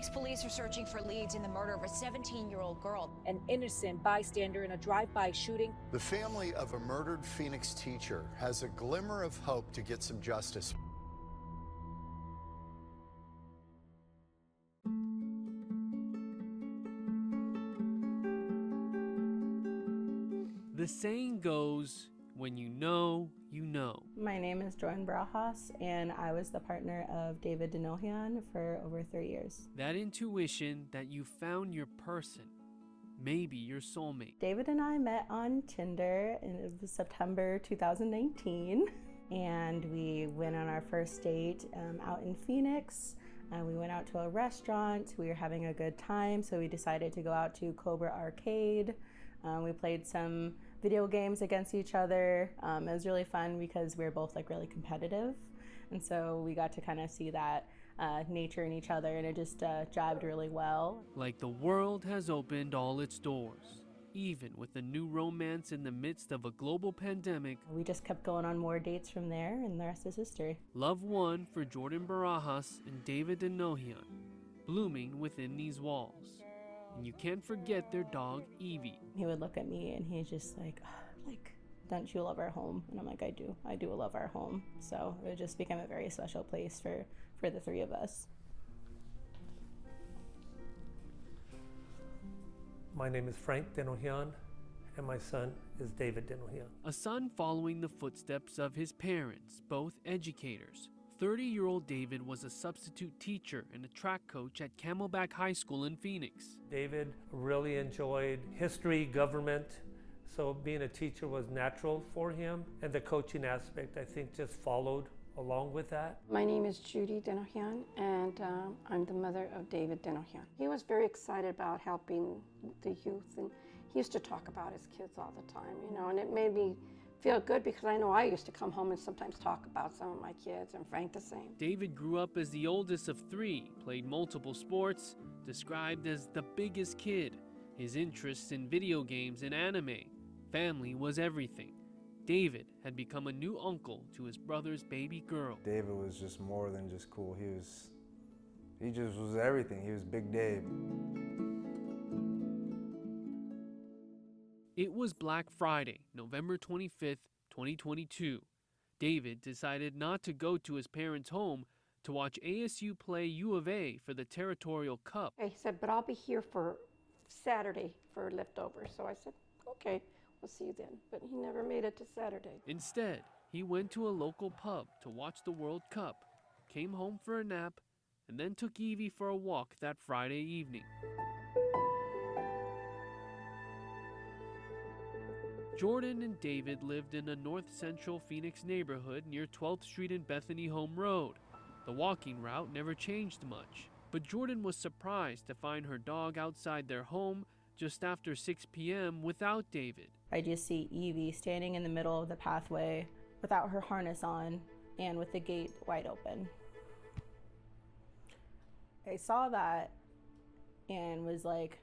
Phoenix police are searching for leads in the murder of a 17-year-old girl. An innocent bystander in a drive-by shooting. The family of a murdered Phoenix teacher has a glimmer of hope to get some justice. The saying goes, when you know, you know. My name is Joan Barajas, and I was the partner of David Denogean for over 3 years. That intuition that you found your person, maybe your soulmate. David and I met on Tinder in September 2019, and we went on our first date out in Phoenix. We went out to a restaurant. We were having a good time, so we decided to go out to Cobra Arcade. We played some video games against each other. It was really fun because we were both like really competitive, and so we got to kind of see that nature in each other, and it just jived really well. Like the world has opened all its doors, even with a new romance in the midst of a global pandemic. We just kept going on more dates from there, and the rest is history. Love won for Jordan Barajas and David Denogean, blooming within these walls. And you can't forget their dog, Evie. He would look at me and he's just like, don't you love our home? And I'm like, I do love our home. So it just became a very special place for the three of us. My name is Frank Denogean, and my son is David Denogean. A son following the footsteps of his parents, both educators. 30-year-old David was a substitute teacher and a track coach at Camelback High School in Phoenix. David really enjoyed history, government, so being a teacher was natural for him, and the coaching aspect, I think, just followed along with that. My name is Judy Denogean, and I'm the mother of David Denogean. He was very excited about helping the youth, and he used to talk about his kids all the time, and it made me feel good because I know I used to come home and sometimes talk about some of my kids, and Frank the same. David grew up as the oldest of three, played multiple sports, described as the biggest kid. His interests in video games and anime. Family was everything. David had become a new uncle to his brother's baby girl. David was just more than just cool. He just was everything. He was Big Dave. It was Black Friday, November 25th, 2022. David decided not to go to his parents' home to watch ASU play U of A for the Territorial Cup. He said, but I'll be here for Saturday for leftovers. So I said, okay, we'll see you then. But he never made it to Saturday. Instead, he went to a local pub to watch the World Cup, came home for a nap, and then took Evie for a walk that Friday evening. Jordan and David lived in a north central Phoenix neighborhood near 12th Street and Bethany Home Road. The walking route never changed much, but Jordan was surprised to find her dog outside their home just after 6 p.m. without David. I just see Evie standing in the middle of the pathway without her harness on and with the gate wide open. I saw that and was like,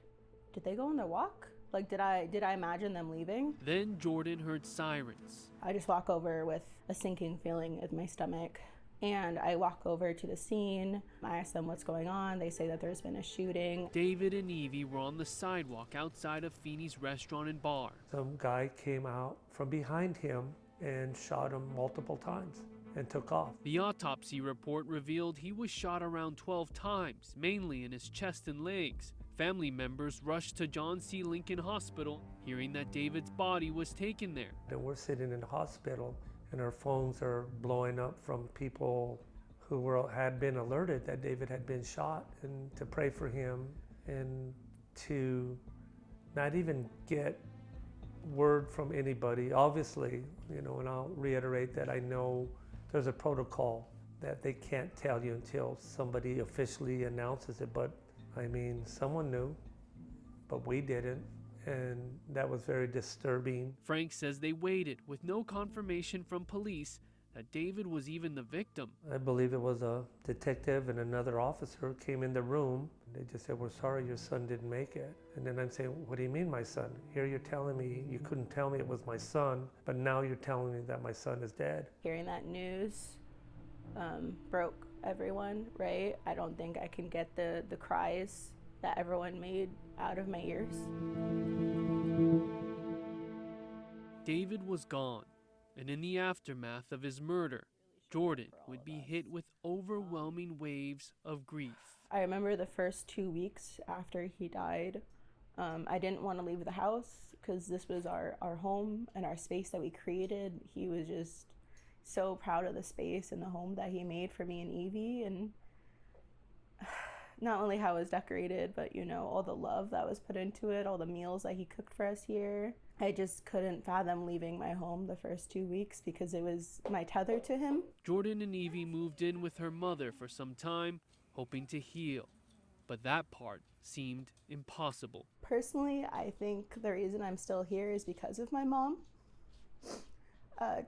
did they go on their walk? Like, did I imagine them leaving? Then Jordan heard sirens. I just walk over with a sinking feeling in my stomach. And I walk over to the scene. I ask them what's going on. They say that there's been a shooting. David and Evie were on the sidewalk outside of Feeney's restaurant and bar. Some guy came out from behind him and shot him multiple times and took off. The autopsy report revealed he was shot around 12 times, mainly in his chest and legs. Family members rushed to John C. Lincoln Hospital, hearing that David's body was taken there. And we're sitting in the hospital, and our phones are blowing up from people who had been alerted that David had been shot, and to pray for him, and to not even get word from anybody. Obviously, and I'll reiterate that I know there's a protocol that they can't tell you until somebody officially announces it, but I mean, someone knew, but we didn't, and that was very disturbing. Frank says they waited with no confirmation from police that David was even the victim. I believe it was a detective and another officer came in the room. They just said, we're sorry your son didn't make it. And then I'm saying, what do you mean my son? Here you're telling me you couldn't tell me it was my son, but now you're telling me that my son is dead. Hearing that news broke everyone, right? I don't think I can get the cries that everyone made out of my ears. David was gone, and in the aftermath of his murder, Jordan would be hit with overwhelming waves of grief. I remember the first 2 weeks after he died, I didn't want to leave the house because this was our home and our space that we created. He was just so proud of the space and the home that he made for me and Evie, and not only how it was decorated, but you know, all the love that was put into it, all the meals that he cooked for us here. I just couldn't fathom leaving my home the first 2 weeks because it was my tether to him. Jordan and Evie moved in with her mother for some time, hoping to heal, but that part seemed impossible. Personally, I think the reason I'm still here is because of my mom.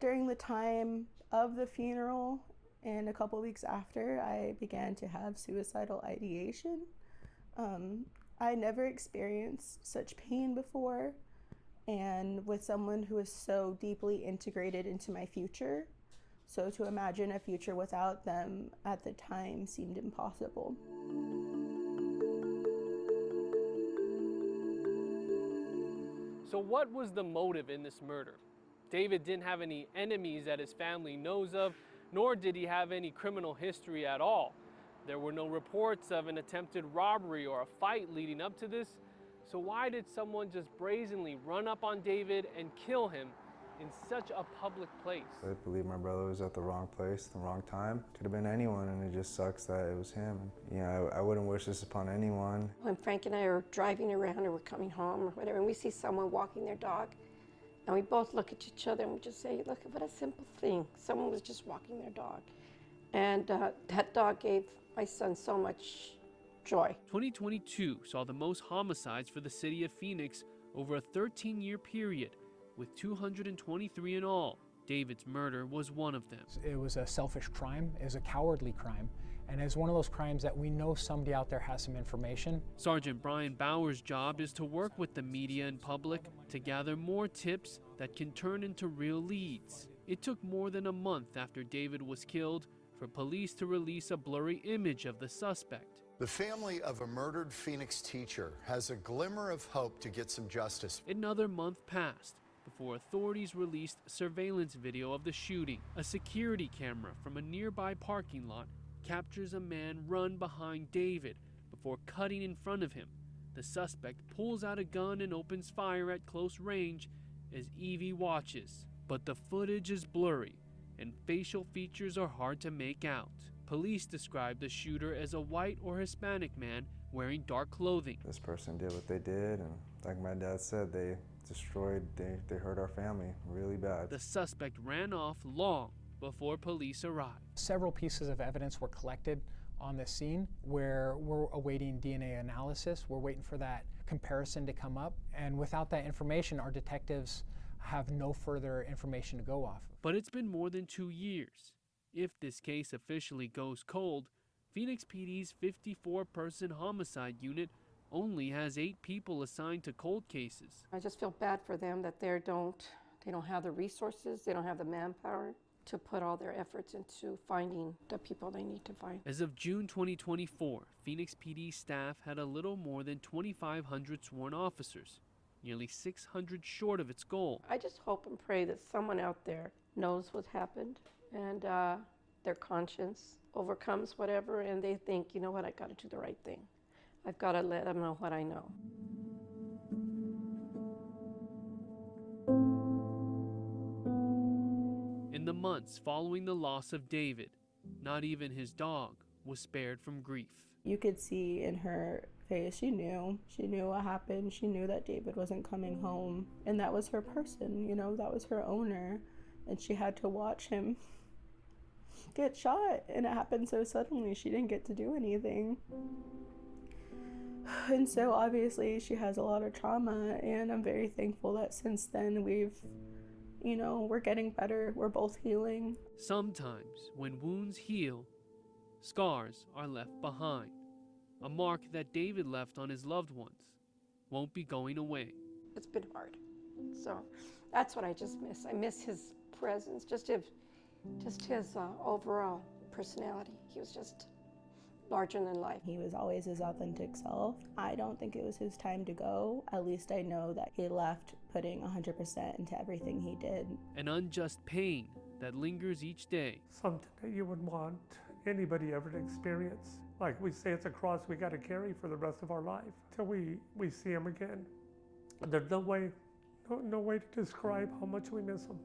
During the time of the funeral and a couple weeks after, I began to have suicidal ideation. I never experienced such pain before, and with someone who is so deeply integrated into my future. So to imagine a future without them at the time seemed impossible. So what was the motive in this murder? David didn't have any enemies that his family knows of, nor did he have any criminal history at all. There were no reports of an attempted robbery or a fight leading up to this. So why did someone just brazenly run up on David and kill him in such a public place? I believe my brother was at the wrong place, the wrong time. Could have been anyone, and it just sucks that it was him. You know, I wouldn't wish this upon anyone. When Frank and I are driving around or we're coming home or whatever, and we see someone walking their dog, and we both look at each other and we just say, look, what a simple thing. Someone was just walking their dog. And that dog gave my son so much joy. 2022 saw the most homicides for the city of Phoenix over a 13-year period, with 223 in all. David's murder was one of them. It was a selfish crime, it was a cowardly crime, and it's one of those crimes that we know somebody out there has some information. Sergeant Brian Bauer's job is to work with the media and public to gather more tips that can turn into real leads. It took more than a month after David was killed for police to release a blurry image of the suspect. The family of a murdered Phoenix teacher has a glimmer of hope to get some justice. Another month passed before authorities released surveillance video of the shooting. A security camera from a nearby parking lot captures a man run behind David before cutting in front of him. The suspect pulls out a gun and opens fire at close range as Evie watches. But the footage is blurry and facial features are hard to make out. Police describe the shooter as a white or Hispanic man wearing dark clothing. This person did what they did, and like my dad said, they hurt our family really bad. The suspect ran off long before police arrived. Several pieces of evidence were collected on the scene where we're awaiting DNA analysis. We're waiting for that comparison to come up, and without that information, our detectives have no further information to go off of. But it's been more than 2 years. If this case officially goes cold, Phoenix PD's 54-person homicide unit only has 8 people assigned to cold cases. I just feel bad for them that they don't have the resources, they don't have the manpower to put all their efforts into finding the people they need to find. As of June 2024, Phoenix PD staff had a little more than 2,500 sworn officers, nearly 600 short of its goal. I just hope and pray that someone out there knows what happened and their conscience overcomes whatever, and they think, you know what, I got to do the right thing. I've got to let them know what I know. In the months following the loss of David, not even his dog was spared from grief. You could see in her face, she knew what happened. She knew that David wasn't coming home, and that was her person, you know, that was her owner, and she had to watch him get shot, and it happened so suddenly. She didn't get to do anything. And so obviously she has a lot of trauma, and I'm very thankful that since then we're getting better. We're both healing. Sometimes when wounds heal, scars are left behind. A mark that David left on his loved ones won't be going away. It's been hard. So that's what I just miss. I miss his presence, just his overall personality. He was just larger than life. He was always his authentic self. I don't think it was his time to go. At least I know that he left putting 100% into everything he did. An unjust pain that lingers each day. Something that you would want anybody ever to experience. Like we say, it's a cross we got to carry for the rest of our life till we see him again. There's no way to describe how much we miss him.